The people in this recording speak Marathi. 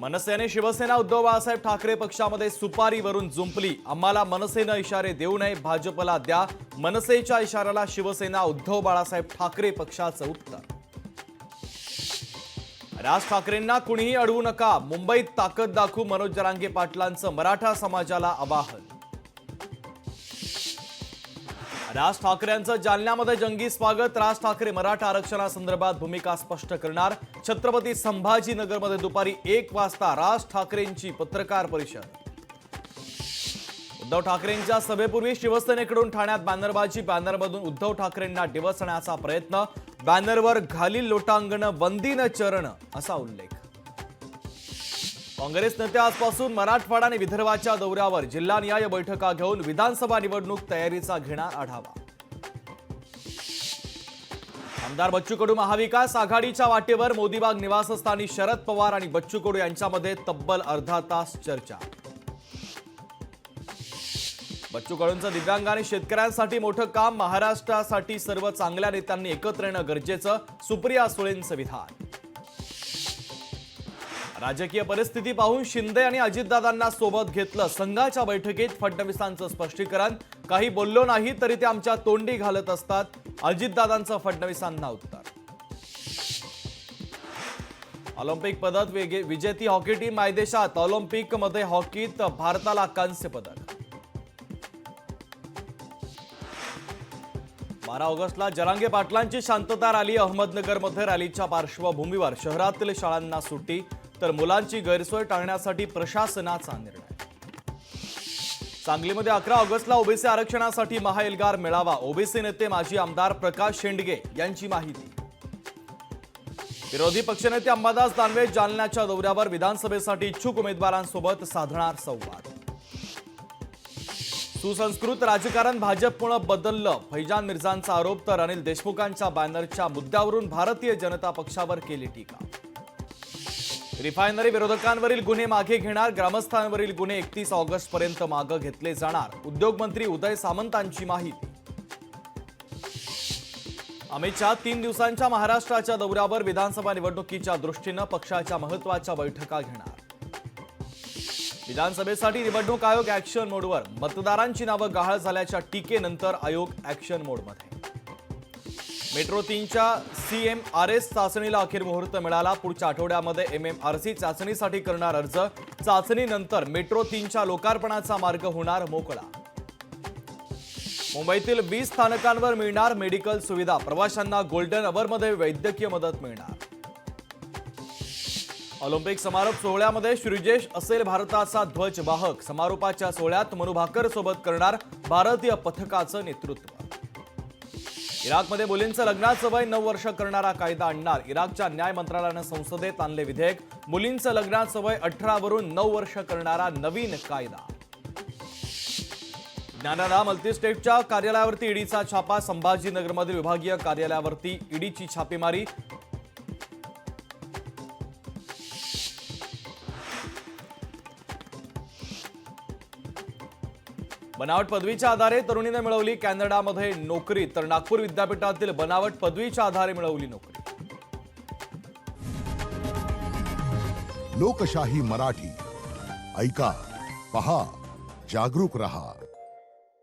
मनसे आणि शिवसेना उद्धव बाळासाहेब ठाकरे पक्षामध्ये सुपारीवरून जुंपली। आम्हाला मनसेनं इशारे देऊ नये, भाजपला द्या। मनसेच्या इशाऱ्याला शिवसेना उद्धव बाळासाहेब ठाकरे पक्षाचं उत्तर। राज ठाकरेंना कुणीही अडवू नका, मुंबईत ताकद दाखवू, मनोज जरांगे पाटलांचं मराठा समाजाला आवाहन। राज ठाकरेंचं जालन्यामध्ये जंगी स्वागत। राज ठाकरे मराठा आरक्षणासंदर्भात भूमिका स्पष्ट करणार। छत्रपती संभाजीनगरमध्ये दुपारी 1 वाजता राज ठाकरेंची पत्रकार परिषद। उद्धव ठाकरेंच्या सभेपूर्वी शिवसेनेकडून ठाण्यात बॅनरबाजी। बॅनरमधून उद्धव ठाकरेंना डिवचण्याचा प्रयत्न। बॅनरवर घालील लोटांगण वंदीन चरण असा उल्लेख। काँग्रेस नेते आजपासून मराठवाडा आणि विदर्भाच्या दौऱ्यावर। जिल्हा निहाय बैठका घेऊन विधानसभा निवडणूक तयारीचा घेणार आढावा। आमदार बच्चू कडू महाविकास आघाडीच्या वाटेवर। मोदीबाग निवासस्थानी शरद पवार आणि बच्चू कडू यांच्यामध्ये तब्बल अर्धा तास चर्चा। बच्चू कडूंचं दिव्यांग आणि शेतकऱ्यांसाठी मोठं काम। महाराष्ट्रासाठी सर्व चांगल्या नेत्यांनी एकत्र येणं गरजेचं, सुप्रिया सुळेंचं विधान। राजकीय परिस्थिती पाहून शिंदे आणि अजितदादांना सोबत घेतलं। संघाच्या बैठकीत फडणवीसांचं स्पष्टीकरण। काही बोललो नाही तरी ते आमच्या तोंडी घालत असतात, अजितदादांचं फडणवीसांना उत्तर। ऑलिम्पिक पदक विजेती हॉकी टीम मायदेशात। ऑलिम्पिकमध्ये हॉकीत भारताला कांस्य पदक। 12 ऑगस्टला जरांगे पाटलांची शांतता रॅली। अहमदनगरमध्ये रॅलीच्या पार्श्वभूमीवर शहरातील शाळांना सुट्टी, तर मुलांची गैरसोय टाळण्यासाठी प्रशासनाचा निर्णय। सांगलीमध्ये 11 ऑगस्टला ओबीसी आरक्षणासाठी महाएल्गार मेळावा। ओबीसी नेते माजी आमदार प्रकाश शेंडगे यांची माहिती। विरोधी पक्षनेते अंबादास दानवे जालन्याच्या दौऱ्यावर। विधानसभेसाठी इच्छुक उमेदवारांसोबत साधणार संवाद। सुसंस्कृत राजकारण भाजपमुळे बदललं, फैजान मिर्झांचा आरोप। तर अनिल देशमुखांच्या बॅनरच्या मुद्द्यावरून भारतीय जनता पक्षावर केली टीका। रिफायनरी विरोधकांवरील गुन्हे मागे घेणार। ग्रामस्थांवरील गुन्हे 31 ऑगस्ट पर्यंत मागे घेतले जाणार। उद्योग मंत्री उदय सामंतांची माहिती। अमित शहा 3 दिवसांच्या महाराष्ट्राच्या दौऱ्यावर। विधानसभा निवडणुकीच्या दृष्टीनं पक्षाच्या महत्त्वाच्या बैठका घेणार। विधानसभेसाठी निवडणूक आयोग ऍक्शन मोडवर। मतदारांची नावं गहाळ झाल्याच्या टीकेनंतर आयोग ऍक्शन मोडमध्ये। मेट्रो 3च्या CMRS चाचणीला अखेर मुहूर्त मिळाला। पुढच्या आठवड्यामध्ये MMRC चाचणीसाठी करणार अर्ज। चाचणीनंतर मेट्रो 3च्या लोकार्पणाचा मार्ग होणार मोकळा। मुंबईतील 20 स्थानकांवर मिळणार मेडिकल सुविधा। प्रवाशांना गोल्डन अवरमध्ये वैद्यकीय मदत मिळणार। ऑलिम्पिक समारोप सोहळ्यामध्ये श्रीजेश असेल भारताचा ध्वजवाहक। समारोपाच्या सोहळ्यात मनू भाकर सोबत करणार भारतीय पथकाचं नेतृत्व। इराकमध्ये मुलींचं लग्नाचं वय 9 वर्ष करणारा कायदा आणणार। इराकच्या न्याय मंत्रालयानं संसदेत आणले विधेयक। मुलींचं लग्नाचं वय 18 वरून 9 वर्ष करणारा नवीन कायदा। ज्ञानाला मल्टीस्टेटच्या कार्यालयावरती ईडीचा छापा। संभाजीनगरमधील विभागीय कार्यालयावरती ईडीची छापेमारी। बनावट पदवीच्या आधारे तरुणीने मिळवली कॅनडामध्ये नोकरी। तर नागपूर विद्यापीठातील बनावट पदवीच्या आधारे मिळवली नोकरी। लोकशाही मराठी ऐका, पहा, जागरूक रहा।